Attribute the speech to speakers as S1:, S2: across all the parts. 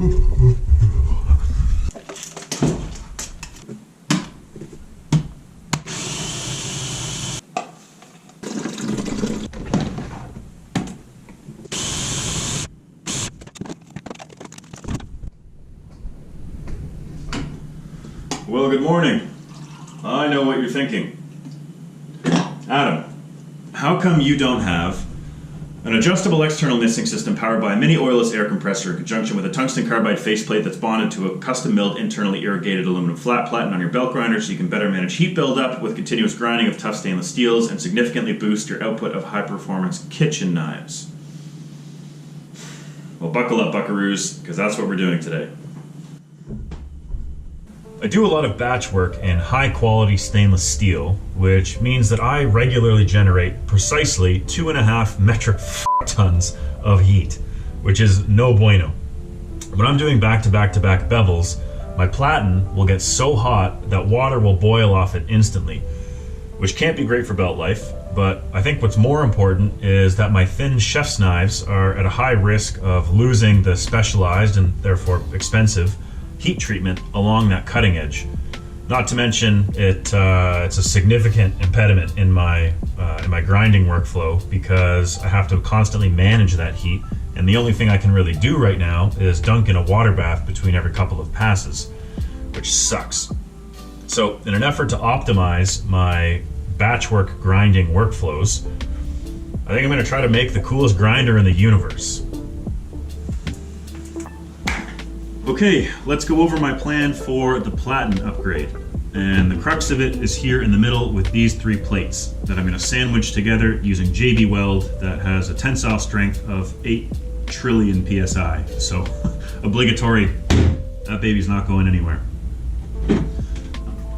S1: Well, good morning. I know what you're thinking. Adam, how come you don't have an adjustable external missing system powered by a mini oilless air compressor in conjunction with a tungsten carbide faceplate that's bonded to a custom milled internally irrigated aluminum flat platen on your belt grinder so you can better manage heat buildup with continuous grinding of tough stainless steels and significantly boost your output of high performance kitchen knives? Well, buckle up, buckaroos, because that's what we're doing today. I do a lot of batch work in high quality stainless steel, which means that I regularly generate precisely 2.5 metric tons of heat, which is no bueno. When I'm doing back-to-back bevels, my platen will get so hot that water will boil off it instantly, which can't be great for belt life, but I think what's more important is that my thin chef's knives are at a high risk of losing the specialized and therefore expensive heat treatment along that cutting edge. Not to mention it's a significant impediment in my grinding workflow because I have to constantly manage that heat, and the only thing I can really do right now is dunk in a water bath between every couple of passes, which sucks. So in an effort to optimize my batchwork grinding workflows, I think I'm going to try to make the coolest grinder in the universe. Okay, let's go over my plan for the platen upgrade. And the crux of it is here in the middle with these 3 plates that I'm going to sandwich together using JB Weld that has a tensile strength of 8 trillion PSI. So, obligatory, that baby's not going anywhere.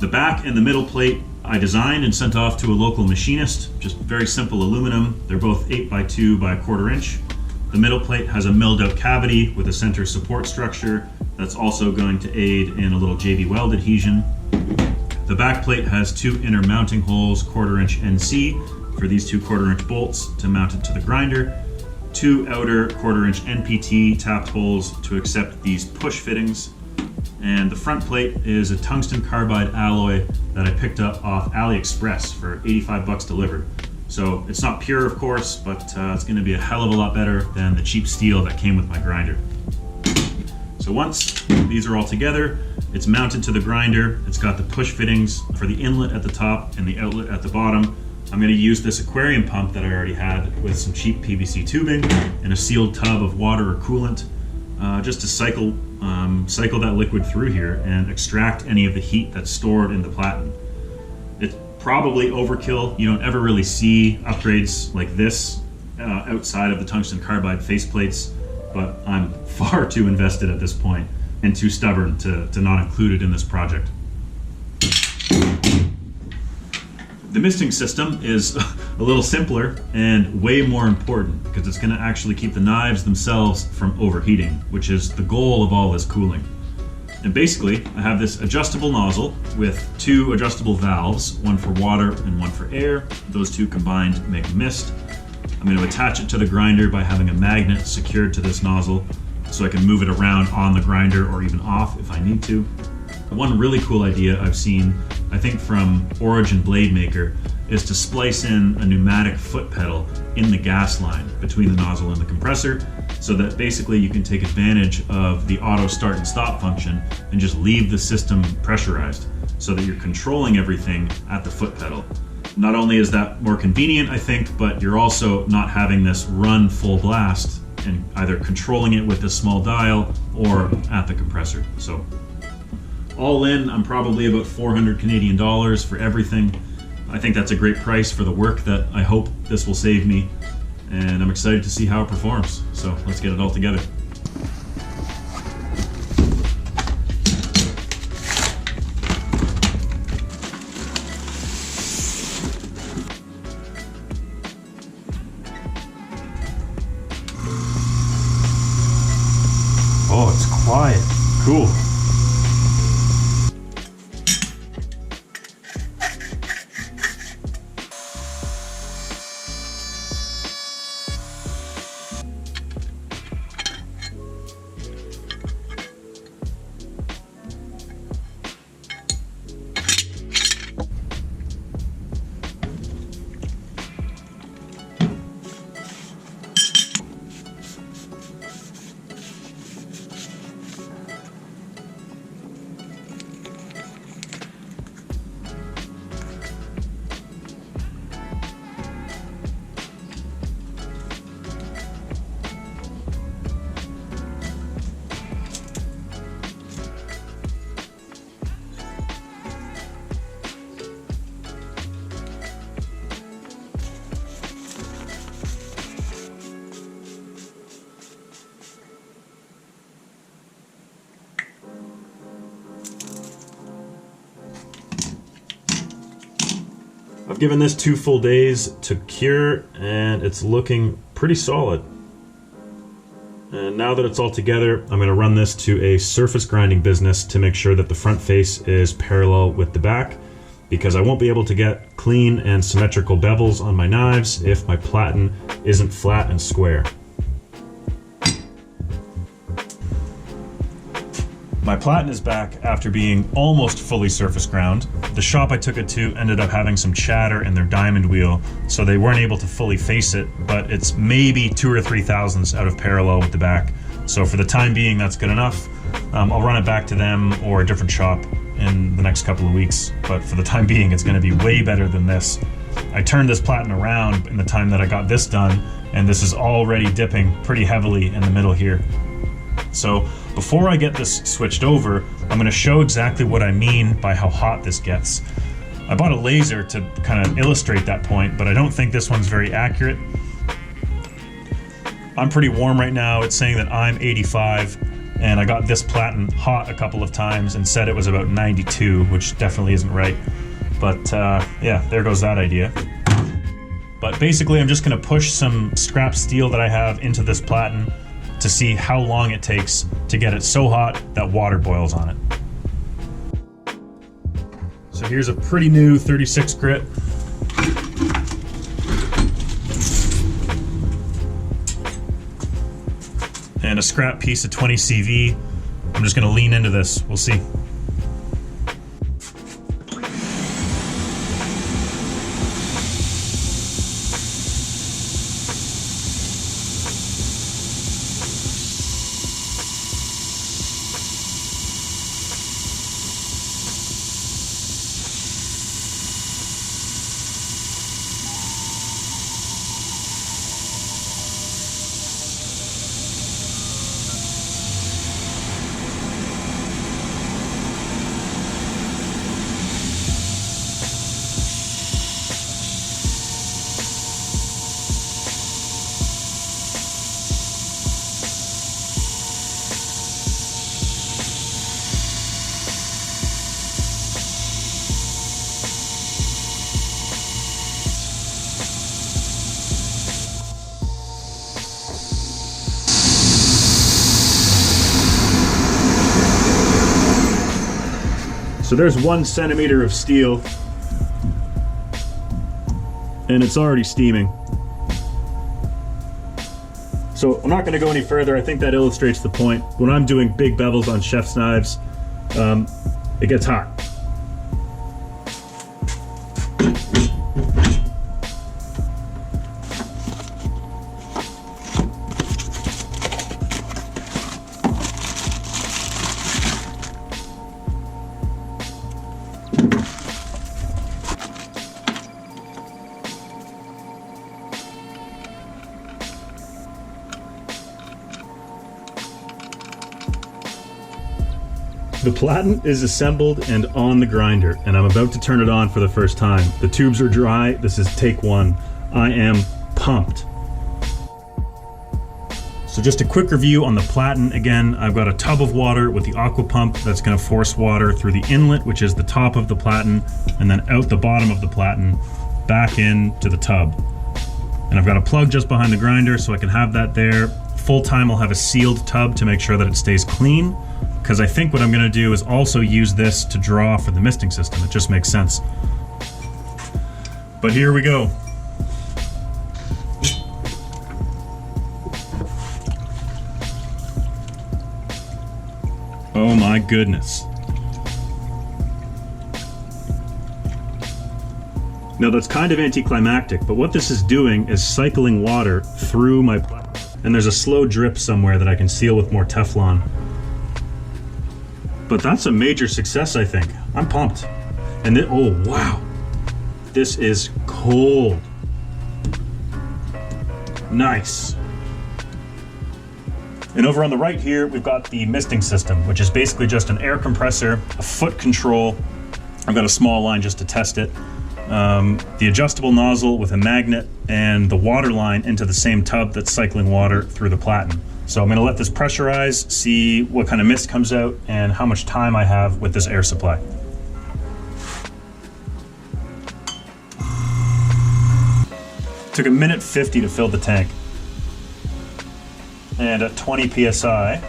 S1: The back and the middle plate I designed and sent off to a local machinist, just very simple aluminum. They're both 8x2 by 1/4 inch. The middle plate has a milled out cavity with a center support structure that's also going to aid in a little JB Weld adhesion. The back plate has 2 inner mounting holes, 1/4 inch NC for these 2 1/4 inch bolts to mount it to the grinder. 2 outer 1/4 inch NPT tapped holes to accept these push fittings. And the front plate is a tungsten carbide alloy that I picked up off AliExpress for 85 bucks delivered. So it's not pure, of course, but it's going to be a hell of a lot better than the cheap steel that came with my grinder. So once these are all together, it's mounted to the grinder. It's got the push fittings for the inlet at the top and the outlet at the bottom. I'm going to use this aquarium pump that I already had with some cheap PVC tubing and a sealed tub of water or coolant just to cycle that liquid through here and extract any of the heat that's stored in the platen. It's probably overkill. You don't ever really see upgrades like this outside of the tungsten carbide faceplates, but I'm far too invested at this point and too stubborn to not include it in this project. The misting system is a little simpler and way more important because it's going to actually keep the knives themselves from overheating, which is the goal of all this cooling. And basically, I have this adjustable nozzle with 2 adjustable valves, one for water and one for air. Those 2 combined make a mist. I'm going to attach it to the grinder by having a magnet secured to this nozzle so I can move it around on the grinder or even off if I need to. One really cool idea I've seen, I think from Origin Blade Maker, is to splice in a pneumatic foot pedal in the gas line between the nozzle and the compressor so that basically you can take advantage of the auto start and stop function and just leave the system pressurized so that you're controlling everything at the foot pedal. Not only is that more convenient, I think, but you're also not having this run full blast and either controlling it with a small dial or at the compressor. So all in, I'm probably about 400 Canadian dollars for everything. I think that's a great price for the work that I hope this will save me, and I'm excited to see how it performs. So let's get it all together. Oh, it's quiet. Cool. I've given this 2 full days to cure, and it's looking pretty solid. And now that it's all together, I'm going to run this to a surface grinding business to make sure that the front face is parallel with the back, because I won't be able to get clean and symmetrical bevels on my knives if my platen isn't flat and square. My platen is back after being almost fully surface ground. The shop I took it to ended up having some chatter in their diamond wheel, so they weren't able to fully face it, but it's maybe 2 or 3 thousandths out of parallel with the back. So for the time being, that's good enough. I'll run it back to them or a different shop in the next couple of weeks, but for the time being, it's going to be way better than this. I turned this platen around in the time that I got this done, and this is already dipping pretty heavily in the middle here. So before I get this switched over, I'm going to show exactly what I mean by how hot this gets. I bought a laser to kind of illustrate that point, but I don't think this one's very accurate. I'm pretty warm right now. It's saying that I'm 85, and I got this platen hot a couple of times and said it was about 92, which definitely isn't right. But yeah, there goes that idea. But basically, I'm just going to push some scrap steel that I have into this platen to see how long it takes to get it so hot that water boils on it. So here's a pretty new 36 grit. And a scrap piece of 20 CV. I'm just gonna lean into this, we'll see. So there's 1 centimeter of steel, and it's already steaming. So I'm not going to go any further. I think that illustrates the point. When I'm doing big bevels on chef's knives, it gets hot. The platen is assembled and on the grinder, and I'm about to turn it on for the first time. The tubes are dry. This is take 1. I am pumped. So just a quick review on the platen. Again, I've got a tub of water with the aqua pump that's going to force water through the inlet, which is the top of the platen, and then out the bottom of the platen, back into the tub. And I've got a plug just behind the grinder so I can have that there. Full time I'll have a sealed tub to make sure that it stays clean, because I think what I'm going to do is also use this to draw for the misting system. It just makes sense. But here we go. Oh my goodness. Now that's kind of anticlimactic, but what this is doing is cycling water through my platen. And there's a slow drip somewhere that I can seal with more Teflon. But that's a major success, I think. I'm pumped. And then, oh wow, this is cold. Nice. And over on the right here, we've got the misting system, which is basically just an air compressor, a foot control. I've got a small line just to test it. The adjustable nozzle with a magnet, and the water line into the same tub that's cycling water through the platen. So I'm going to let this pressurize, see what kind of mist comes out, and how much time I have with this air supply. Took 1:50 to fill the tank. And at 20 psi,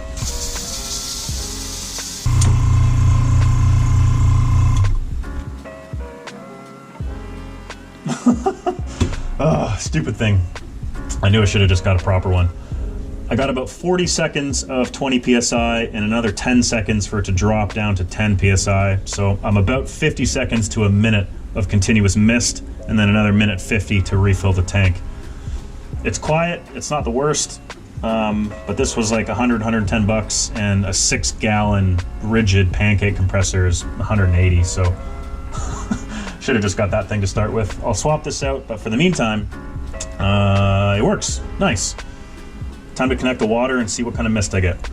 S1: oh, stupid thing. I knew I should have just got a proper one. I got about 40 seconds of 20 psi and another 10 seconds for it to drop down to 10 psi. So I'm about 50 seconds to a minute of continuous mist, and then another 1:50 to refill the tank. It's quiet, it's not the worst, but this was like 110 bucks, and a 6-gallon rigid pancake compressor is 180, so should have just got that thing to start with. I'll swap this out, but for the meantime, it works. Nice. Time to connect the water and see what kind of mist I get.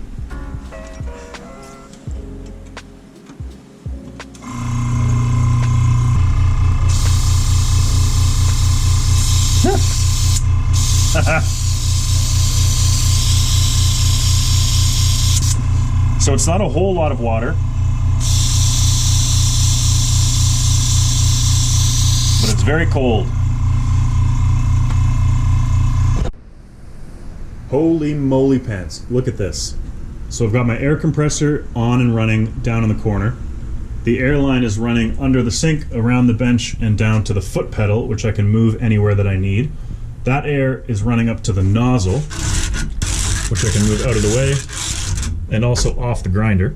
S1: So it's not a whole lot of water, but it's very cold. Holy moly pants, look at this. So I've got my air compressor on and running down in the corner. The air line is running under the sink, around the bench, and down to the foot pedal, which I can move anywhere that I need. That air is running up to the nozzle, which I can move out of the way, and also off the grinder.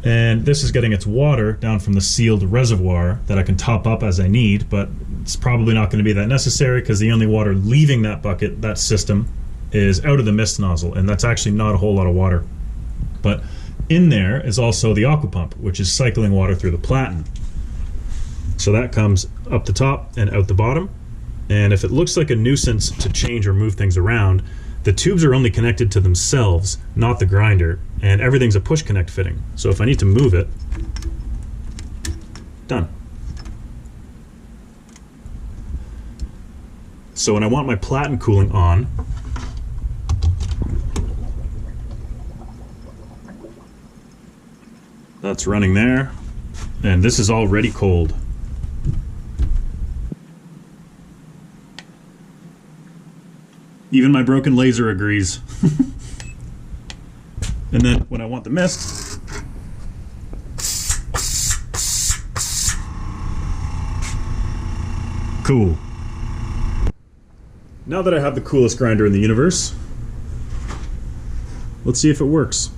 S1: And this is getting its water down from the sealed reservoir that I can top up as I need, but it's probably not going to be that necessary because the only water leaving that bucket, that system, is out of the mist nozzle, and that's actually not a whole lot of water. But in there is also the aqua pump, which is cycling water through the platen. So that comes up the top and out the bottom. And if it looks like a nuisance to change or move things around, the tubes are only connected to themselves, not the grinder, and everything's a push connect fitting. So if I need to move it, done. So when I want my platen cooling on, that's running there, and this is already cold. Even my broken laser agrees. And then when I want the mist, cool. Now that I have the coolest grinder in the universe, let's see if it works.